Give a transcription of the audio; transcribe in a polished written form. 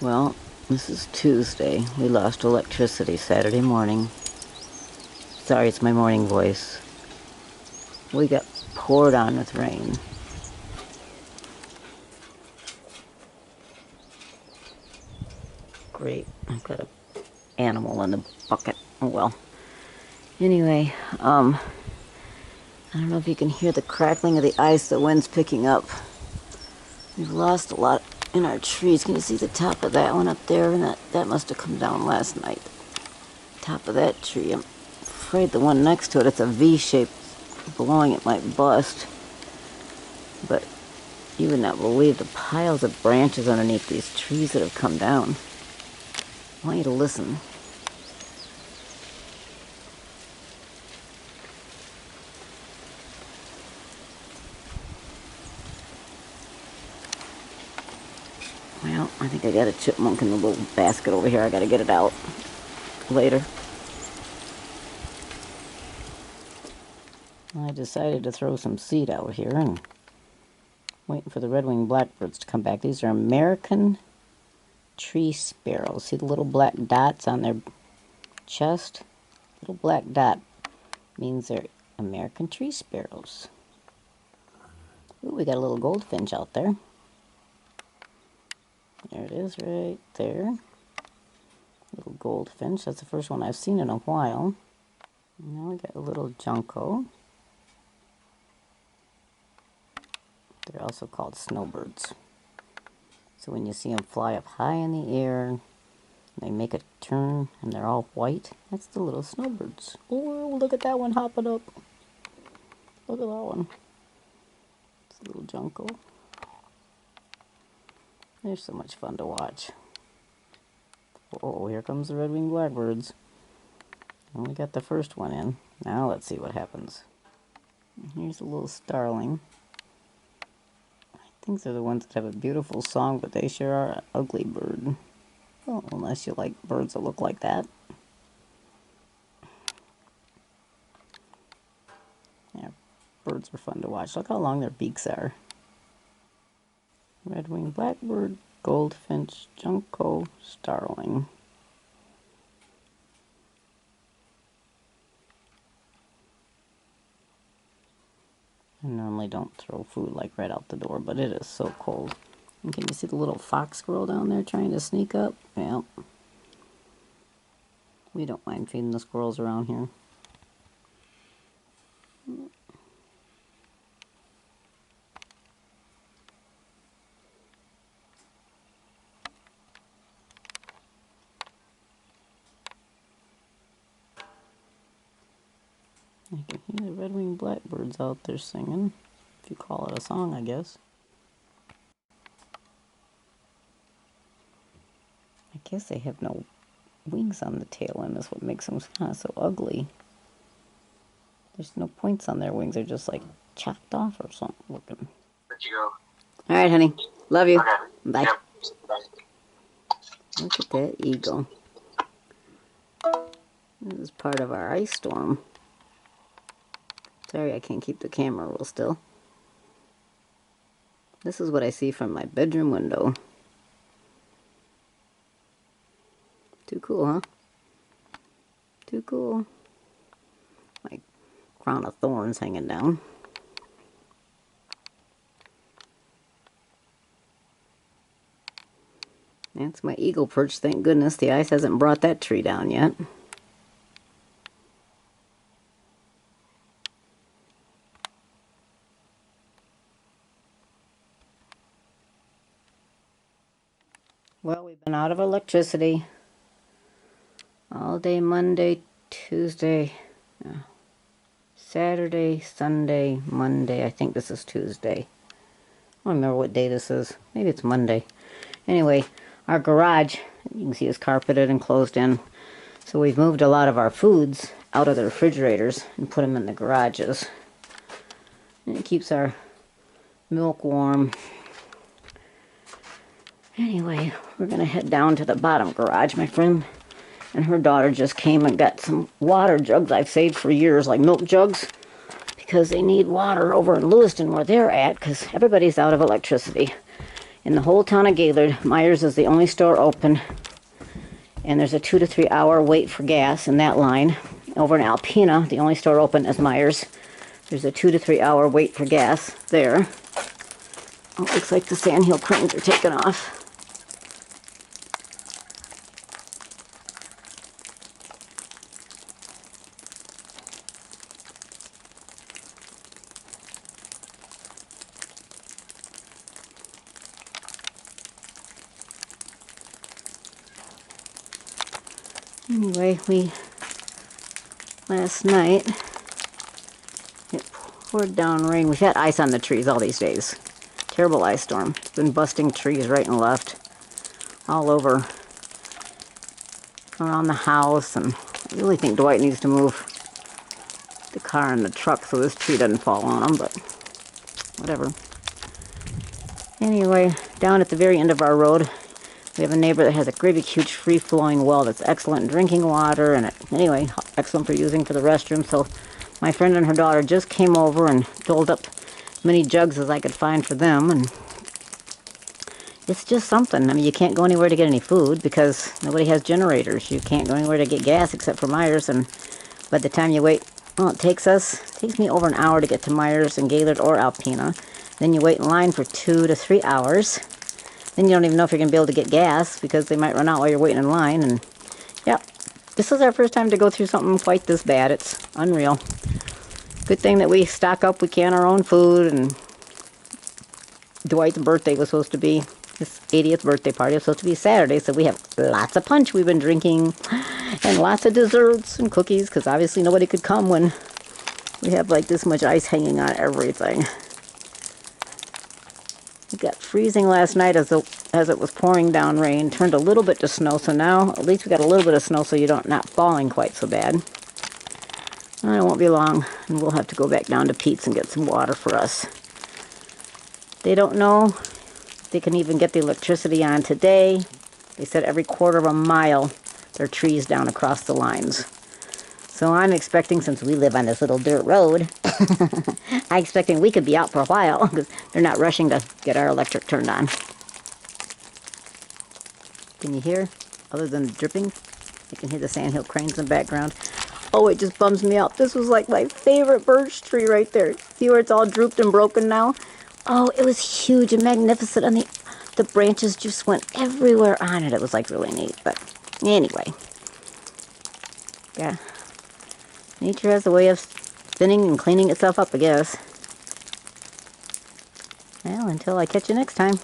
Well, this is Tuesday. We lost electricity Saturday morning. Sorry, it's my morning voice. We got poured on with rain. Great. I've got an animal in the bucket. Oh well. Anyway, I don't know if you can hear the crackling of the ice. The wind's picking up. We've lost a lot in our trees. Can you see the top of that one up there? And that must have come down last night. Top of that tree. I'm afraid the one next to it, it's a V shape. Blowing it might bust. But you would not believe the piles of branches underneath these trees that have come down. I want you to listen. Well, I think I got a chipmunk in the little basket over here. I gotta get it out later. I decided to throw some seed out here and waiting for the red-winged blackbirds to come back. These are American tree sparrows. See the little black dots on their chest? Little black dot means they're American tree sparrows. Ooh, we got a little goldfinch out there. There it is right there. Little goldfinch. That's the first one I've seen in a while. Now we got a little junco. They're also called snowbirds. So when you see them fly up high in the air, they make a turn and they're all white, that's the little snowbirds. Oh, look at that one hopping up. Look at that one. It's a little junco. They're so much fun to watch. Oh, here comes the red-winged blackbirds. And we got the first one in. Now let's see what happens. Here's a little starling. I think they're the ones that have a beautiful song, but they sure are an ugly bird. Well, unless you like birds that look like that. Yeah, birds are fun to watch. Look how long their beaks are. Red-winged blackbird, goldfinch, junco, starling. I normally don't throw food like right out the door, but it is so cold. And can you see the little fox squirrel down there trying to sneak up? Yeah. We don't mind feeding the squirrels around here. I can hear the red-winged blackbirds out there singing, if you call it a song, I guess. I guess they have no wings on the tail end. That's what makes them kind of so ugly. There's no points on their wings. They're just like chopped off or something looking. Let you go. All right, honey. Love you. Okay. Bye. Yep. Bye. Look at that eagle. This is part of our ice storm. Sorry, I can't keep the camera real still. This is what I see from my bedroom window. Too cool, huh? Too cool. My crown of thorns hanging down. That's my eagle perch. Thank goodness the ice hasn't brought that tree down yet. Well, we've been out of electricity all day Monday, Tuesday, Saturday, Sunday, Monday. I think this is Tuesday. I don't remember what day this is. Maybe it's Monday. Anyway, our garage, you can see, is carpeted and closed in. So we've moved a lot of our foods out of the refrigerators and put them in the garages. And it keeps our milk warm. Anyway, we're going to head down to the bottom garage. My friend and her daughter just came and got some water jugs I've saved for years, like milk jugs, because they need water over in Lewiston where they're at, because everybody's out of electricity. In the whole town of Gaylord, Myers is the only store open, and there's a 2 to 3 hour wait for gas in that line. Over in Alpena, the only store open is Myers. There's a 2 to 3 hour wait for gas there. Oh, looks like the sandhill cranes are taking off. Anyway, last night, it poured down rain. We've had ice on the trees all these days. Terrible ice storm. It's been busting trees right and left, all over, around the house, and I really think Dwight needs to move the car and the truck so this tree doesn't fall on him, but whatever. Anyway, down at the very end of our road, we have a neighbor that has a great big huge free-flowing well that's excellent in drinking water, and anyway, excellent for using for the restroom. So my friend and her daughter just came over and filled up as many jugs as I could find for them, and it's just something. I mean, you can't go anywhere to get any food because nobody has generators. You can't go anywhere to get gas except for Myers, and by the time you wait, well, it takes me over an hour to get to Myers and Gaylord or Alpena. Then you wait in line for 2 to 3 hours. Then you don't even know if you're going to be able to get gas because they might run out while you're waiting in line. And yeah, this is our first time to go through something quite this bad. It's unreal. Good thing that we stock up, we can our own food, and Dwight's birthday was supposed to be, his 80th birthday party was supposed to be Saturday, so we have lots of punch we've been drinking, and lots of desserts and cookies, because obviously nobody could come when we have like this much ice hanging on everything. It got freezing last night as it was pouring down rain, turned a little bit to snow, so now at least we got a little bit of snow so you're not falling quite so bad. And it won't be long, and we'll have to go back down to Pete's and get some water for us. They don't know if they can even get the electricity on today. They said every quarter of a mile there are trees down across the lines. So I'm expecting, since we live on this little dirt road, I'm expecting we could be out for a while because they're not rushing to get our electric turned on. Can you hear? Other than the dripping, you can hear the sandhill cranes in the background. Oh, it just bums me out. This was like my favorite birch tree right there. See where it's all drooped and broken now? Oh, it was huge and magnificent, and the branches just went everywhere on it. It was like really neat, but anyway. Yeah. Nature has a way of spinning and cleaning itself up, I guess. Well, until I catch you next time.